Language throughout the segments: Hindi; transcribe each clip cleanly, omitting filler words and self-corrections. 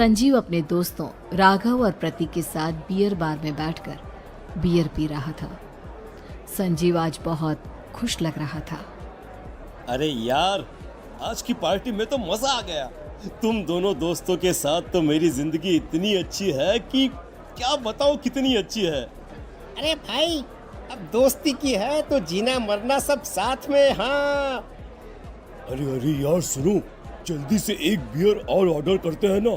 संजीव अपने दोस्तों राघव और प्रतीक के साथ बियर बार में बैठकर बियर पी रहा था। संजीव आज बहुत खुश लग रहा था। अरे यार, आज की पार्टी में तो मजा आ गया। तुम दोनों दोस्तों के साथ तो मेरी जिंदगी इतनी अच्छी है कि क्या बताओ कितनी अच्छी है। अरे भाई, अब दोस्ती की है तो जीना मरना सब साथ में। हाँ अरे यार सुनो, जल्दी से एक बियर और ऑर्डर करते हैं ना,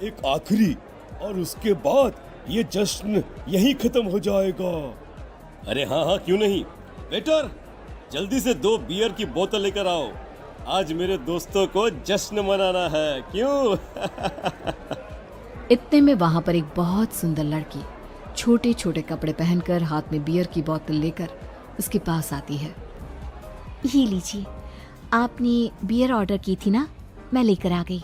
एक आखिरी, और उसके बाद ये जश्न यहीं खत्म हो जाएगा। अरे हाँ, क्यों नहीं। वेटर, जल्दी से 2 बियर की बोतल लेकर आओ। आज मेरे दोस्तों को जश्न मनाना है, क्यों? इतने में वहां पर एक बहुत सुंदर लड़की छोटे छोटे कपड़े पहनकर हाथ में बियर की बोतल लेकर उसके पास आती है। ये लीजिए, आपने बियर ऑर्डर की थी ना, मैं लेकर आ गई।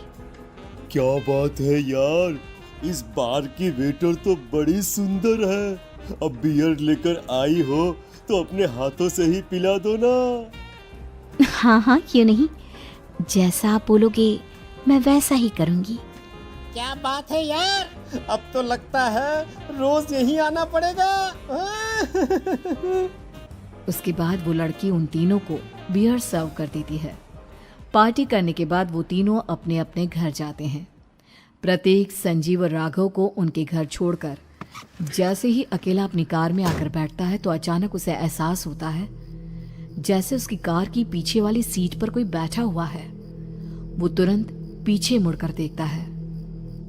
क्या बात है यार, इस बार की वेटर तो बड़ी सुंदर है। अब बियर लेकर आई हो तो अपने हाथों से ही पिला दो ना। हाँ, क्यों नहीं, जैसा आप बोलोगे मैं वैसा ही करूँगी। क्या बात है यार, अब तो लगता है रोज यहीं आना पड़ेगा। उसके बाद वो लड़की उन तीनों को बियर सर्व कर देती है। पार्टी करने के बाद वो तीनों अपने अपने घर जाते हैं। प्रतीक, संजीव और राघव को उनके घर छोड़कर जैसे ही अकेला अपनी कार में आकर बैठता है तो अचानक उसे एहसास होता है जैसे उसकी कार की पीछे वाली सीट पर कोई बैठा हुआ है। वो तुरंत पीछे मुड़कर देखता है।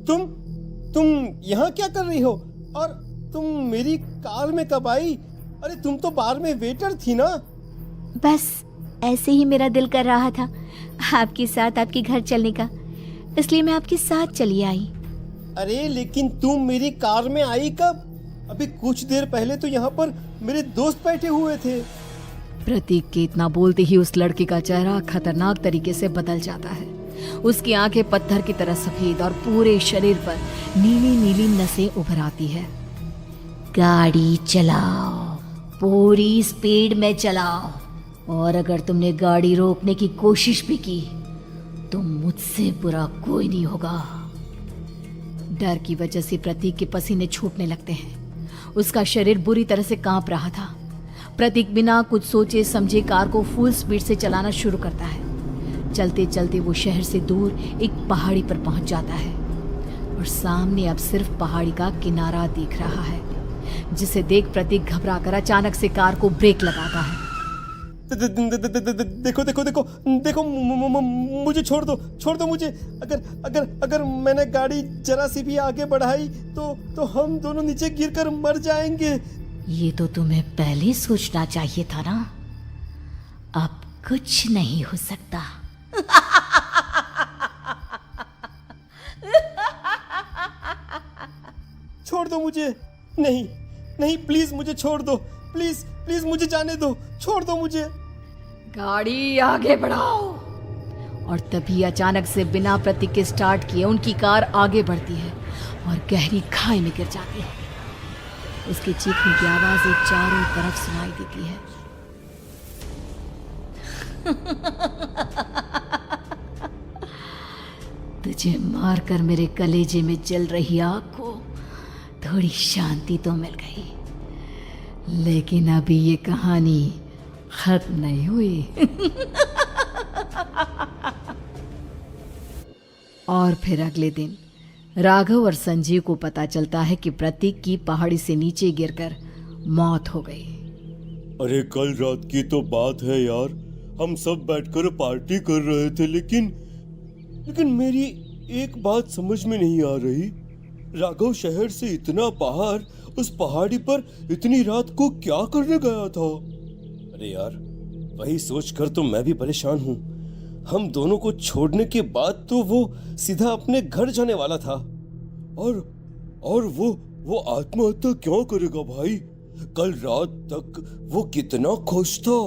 तुम यहाँ क्या कर रही हो? और तुम मेरी कार में कब आई? अरे तुम तो बार में वेटर थी ना। बस ऐसे ही मेरा दिल कर रहा था आपके साथ आपके घर चलने का, इसलिए मैं आपके साथ चली आई। अरे लेकिन तुम मेरी कार में आई कब? अभी कुछ देर पहले तो यहाँ पर मेरे दोस्त बैठे हुए थे। प्रतीक के इतना बोलते ही उस लड़के का चेहरा खतरनाक तरीके से बदल जाता है। उसकी आंखें पत्थर की तरह सफेद और पूरे शरीर पर नीली नीली नसें उभर आती है। गाड़ी चलाओ, पूरी स्पीड में चलाओ, और अगर तुमने गाड़ी रोकने की कोशिश भी की तो मुझसे बुरा कोई नहीं होगा। डर की वजह से प्रतीक के पसीने छूटने लगते हैं। उसका शरीर बुरी तरह से कांप रहा था। प्रतीक बिना कुछ सोचे समझे कार को फुल स्पीड से चलाना शुरू करता है। चलते चलते वो शहर से दूर एक पहाड़ी पर पहुंच जाता है और सामने अब सिर्फ पहाड़ी का किनारा दिख रहा है, जिसे देख प्रतीक घबराकर अचानक से कार को ब्रेक लगाता है। देखो, मुझे छोड़ दो मुझे। अगर मैंने गाड़ी जरा सी भी आगे बढ़ाई तो हम दोनों नीचे गिरकर मर जाएंगे। ये तो तुम्हें पहले सोचना चाहिए था ना। अब कुछ नहीं हो सकता। छोड़ दो मुझे। नहीं, प्लीज मुझे छोड़ दो। प्लीज मुझे जाने दो। छोड़ दो मुझे। गाड़ी आगे बढ़ाओ। और तभी अचानक से बिना प्रतीक के स्टार्ट किए उनकी कार आगे बढ़ती है और गहरी खाई में गिर जाती है। उसके चीखने की आवाजें चारों तरफ सुनाई देती है। तुझे मारकर मेरे कलेजे में जल रही आग को थोड़ी शांति तो मिल गई, लेकिन अभी ये कहानी खत्म नहीं हुई। और फिर अगले दिन राघव और संजीव को पता चलता है कि प्रतीक की पहाड़ी से नीचे गिरकर मौत हो गई। अरे कल रात की तो बात है यार, हम सब बैठकर पार्टी कर रहे थे, लेकिन मेरी एक बात समझ में नहीं आ रही। राघव शहर से इतना बाहर उस पहाड़ी पर इतनी रात को क्या करने गया था? अरे यार, वही सोचकर तो मैं भी परेशान हूँ। हम दोनों को छोड़ने के बाद तो वो सीधा अपने घर जाने वाला था, और वो आत्महत्या क्यों करेगा भाई? कल रात तक वो कितना खुश था,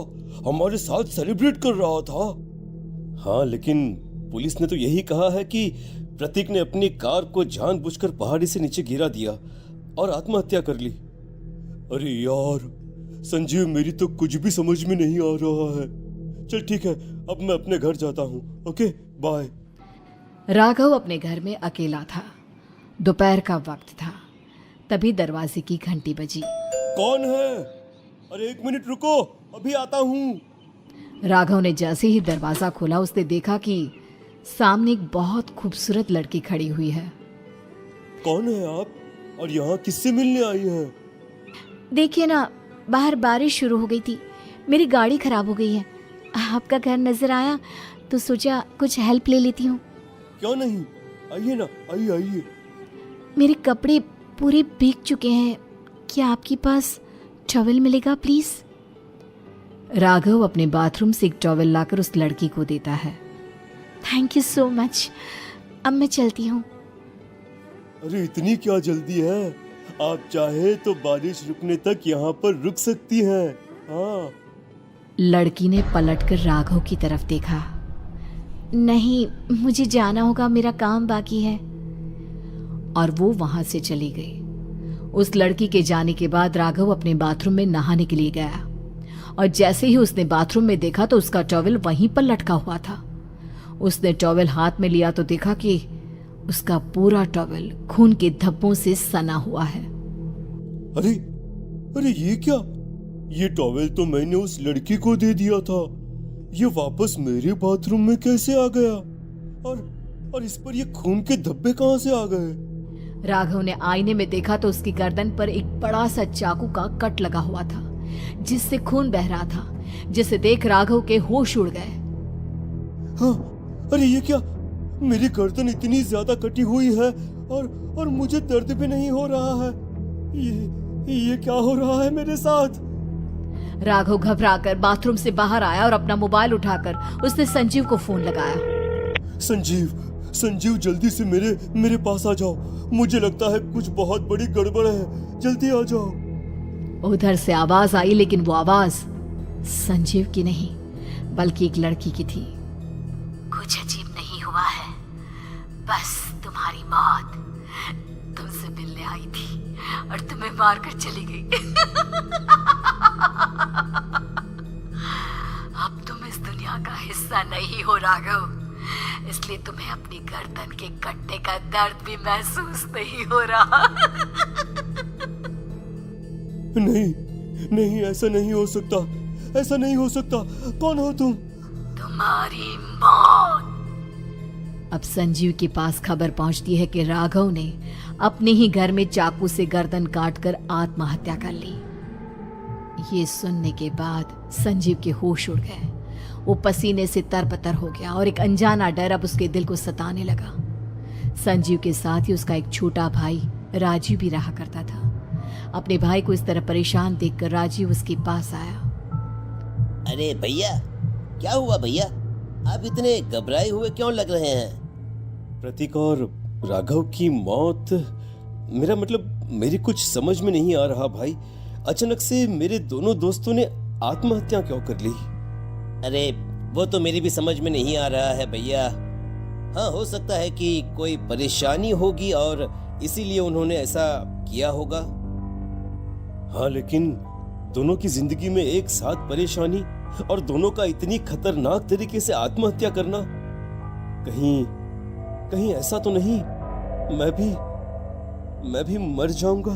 हमारे साथ सेलिब्रेट कर रहा था। हाँ, लेकिन पुलिस ने तो यही कहा है कि प्रतीक ने अपनी कार को जानबूझकर पहाड़ी से नीचे गिरा दिया और आत्महत्या कर ली। अरे यार संजीव, मेरी तो कुछ भी समझ में नहीं आ रहा है। चल ठीक है, अब मैं अपने घर जाता हूँ। Okay, bye. राघव अपने घर में अकेला था। दोपहर का वक्त था। तभी दरवाजे की घंटी बजी। कौन है? अरे 1 मिनट रुको, अभी आता हूँ। राघव ने जैसे ही दरवाजा खोला उसने देखा कि सामने एक बहुत खूबसूरत लड़की खड़ी हुई है। कौन है आप और यहाँ किससे मिलने आई हैं? देखिए ना, बाहर बारिश शुरू हो गई थी, मेरी गाड़ी खराब हो गई है। आपका घर नजर आया तो सोचा कुछ हेल्प ले लेती हूँ। क्यों नहीं, आइए ना, आइए आइए। मेरे कपड़े पूरे भीग चुके हैं, क्या आपके पास टॉवेल मिलेगा प्लीज? राघव अपने बाथरूम से एक टॉवेल लाकर उस लड़की को देता है। थैंक यू सो मच, अब मैं चलती हूँ। अरे इतनी क्या जल्दी है? आप चाहे तो बारिश रुकने तक यहाँ पर रुक सकती हैं। हाँ। लड़की ने पलटकर राघव की तरफ देखा। नहीं, मुझे जाना होगा, मेरा काम बाकी है। और वो वहां से चली गई। उस लड़की के जाने के बाद राघव अपने बाथरूम में नहाने के लिए गया और जैसे ही उसने बाथरूम में देखा तो उसका टॉवेल वहीं पर लटका हुआ था। उसने टॉवेल हाथ में लिया तो देखा कि उसका पूरा टॉवेल खून के धब्बों से सना हुआ है। अरे अरे ये क्या? ये टॉवेल तो मैंने उस लड़की को दे दिया था। ये वापस मेरे बाथरूम में कैसे आ गया? और इस पर ये खून के धब्बे कहां से आ गए? राघव ने आईने में देखा तो उसकी गर्दन पर एक बड़ा सा चाकू का कट लगा हुआ था जिससे खून बह रहा था, जिसे देख राघव के होश उड़ गए। हाँ, अरे ये क्या? मेरी गर्दन इतनी ज्यादा कटी हुई है और मुझे दर्द भी नहीं हो रहा है। ये क्या हो रहा है मेरे साथ? राघव घबराकर बाथरूम से बाहर आया और अपना मोबाइल उठाकर उसने संजीव को फोन लगाया। संजीव जल्दी से मेरे पास आ जाओ। मुझे लगता है कुछ बहुत बड़ी गड़बड़ है, जल्दी आ जाओ। उधर से आवाज आई, लेकिन वो आवाज संजीव की नहीं बल्कि एक लड़की की थी। कुछ अजीब नहीं हुआ है, बस तुम्हारी मौत तुमसे मिलने आई थी और तुम्हें मारकर चली गई। अब तुम इस दुनिया का हिस्सा नहीं हो राघव, इसलिए तुम्हें अपनी गर्दन के कटने का दर्द भी महसूस नहीं हो रहा। नहीं, ऐसा नहीं हो सकता, ऐसा नहीं हो सकता। कौन हो तुम? तुम्हारी मौत। अब संजीव के पास खबर पहुंचती है कि राघव ने अपने ही घर में चाकू से गर्दन काटकर आत्महत्या कर ली। ये सुनने के बाद संजीव के होश उड़ गए। वो पसीने से तरबतर हो गया और एक अनजाना डर अब उसके दिल को सताने लगा। संजीव के साथ ही उसका एक छोटा भाई राजीव भी रहा करता था। अपने भाई को इस तरह परेशान देखकर राजीव उसके पास आया। अरे भैया, क्या हुआ भैया? आप इतने घबराए हुए क्यों लग रहे हैं? प्रतीक और राघव की मौत, मेरा मतलब मेरी कुछ समझ में नहीं आ रहा भाई। अचानक से मेरे दोनों दोस्तों ने आत्महत्या क्यों कर ली? अरे वो तो मेरी भी समझ में नहीं आ रहा है भैया। हाँ, हो सकता है कि कोई परेशानी होगी और इसीलिए उन्होंने ऐसा किया होगा। हाँ, लेकिन दोनों की जिंदगी में एक साथ परेशानी और दोनों का इतनी खतरनाक तरीके से आत्महत्या करना, कहीं ऐसा तो नहीं मैं भी मर जाऊंगा?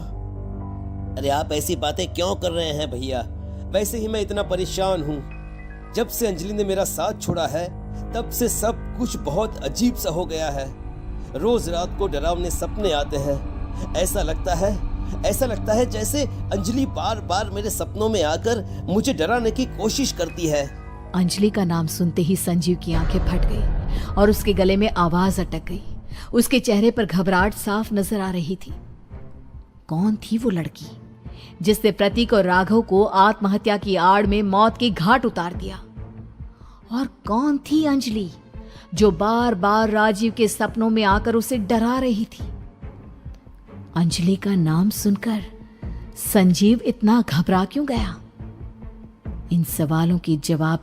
अरे आप ऐसी बातें क्यों कर रहे हैं भैया? वैसे ही मैं इतना परेशान हूँ। जब से अंजलि ने मेरा साथ छोड़ा है तब से सब कुछ बहुत अजीब सा हो गया है। रोज रात को डरावने सपने आते हैं। ऐसा लगता है जैसे अंजलि बार बार मेरे सपनों में आकर मुझे डराने की कोशिश करती है। अंजलि का नाम सुनते ही संजीव की आंखें फट गई और उसके गले में आवाज अटक गई। उसके चेहरे पर घबराहट साफ नजर आ रही थी। कौन थी वो लड़की जिसने प्रतीक और राघव को आत्महत्या की आड़ में मौत के घाट उतार दिया? और कौन थी अंजलि जो बार बार राजीव के सपनों में आकर उसे डरा रही थी? अंजलि का नाम सुनकर संजीव इतना घबरा क्यों गया? इन सवालों के जवाब